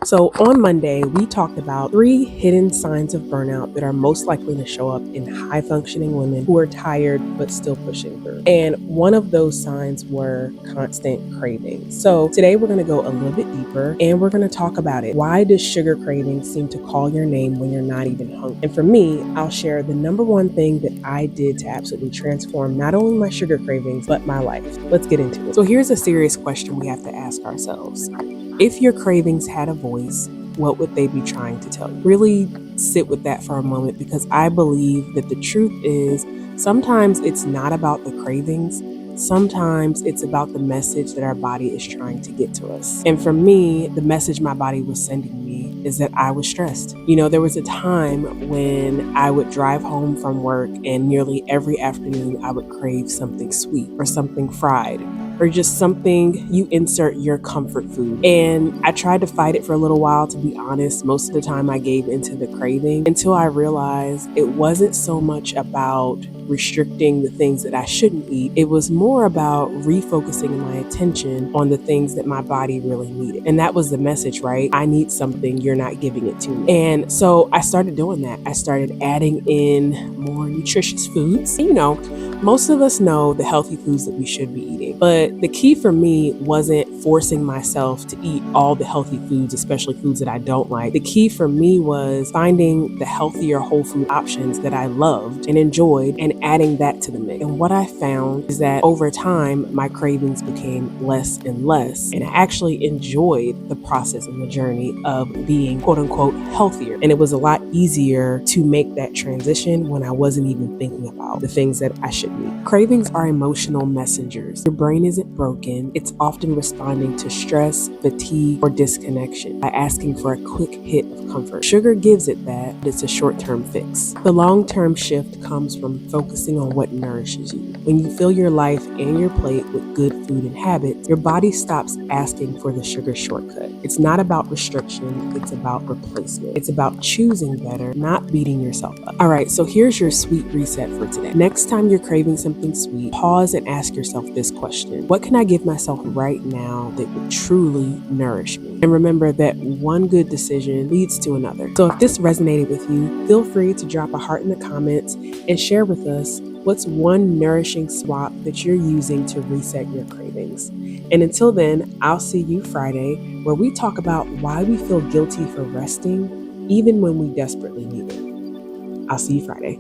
So on Monday, we talked about 3 hidden signs of burnout that are most likely to show up in high functioning women who are tired but still pushing through. And one of those signs were constant cravings. So today we're going to go a little bit deeper and we're going to talk about it. Why does sugar cravings seem to call your name when you're not even hungry? And for me, I'll share the number one thing that I did to absolutely transform not only my sugar cravings, but my life. Let's get into it. So here's a serious question we have to ask ourselves. If your cravings had a voice, what would they be trying to tell you? Really sit with that for a moment, because I believe that the truth is sometimes it's not about the cravings. Sometimes it's about the message that our body is trying to get to us. And for me, the message my body was sending me is that I was stressed. There was a time when I would drive home from work and nearly every afternoon I would crave something sweet or something fried or just something, you insert your comfort food. And I tried to fight it for a little while, to be honest. Most of the time I gave into the craving until I realized it wasn't so much about restricting the things that I shouldn't eat. It was more about refocusing my attention on the things that my body really needed. And that was the message, right? I need something, you're not giving it to me. And so I started doing that. I started adding in more nutritious foods. Most of us know the healthy foods that we should be eating. But the key for me wasn't forcing myself to eat all the healthy foods, especially foods that I don't like. The key for me was finding the healthier whole food options that I loved and enjoyed and adding that to the mix. And what I found is that over time, my cravings became less and less. And I actually enjoyed the process and the journey of being quote unquote healthier. And it was a lot easier to make that transition when I wasn't even thinking about the things that I should eat. Cravings are emotional messengers. Your brain isn't broken. It's often responding to stress, fatigue, or disconnection by asking for a quick hit of comfort. Sugar gives it that, but it's a short-term fix. The long-term shift comes from focusing on what nourishes you. When you fill your life and your plate with good food and habits, your body stops asking for the sugar shortcut. It's not about restriction, it's about replacement. It's about choosing better, not beating yourself up. All right, so here's your sweet reset for today. Next time you're craving something sweet, pause and ask yourself this question. What can I give myself right now that would truly nourish me? And remember that one good decision leads to another. So if this resonated with you, feel free to drop a heart in the comments and share with us what's one nourishing swap that you're using to reset your cravings. And until then, I'll see you Friday, where we talk about why we feel guilty for resting even when we desperately need it. I'll see you Friday.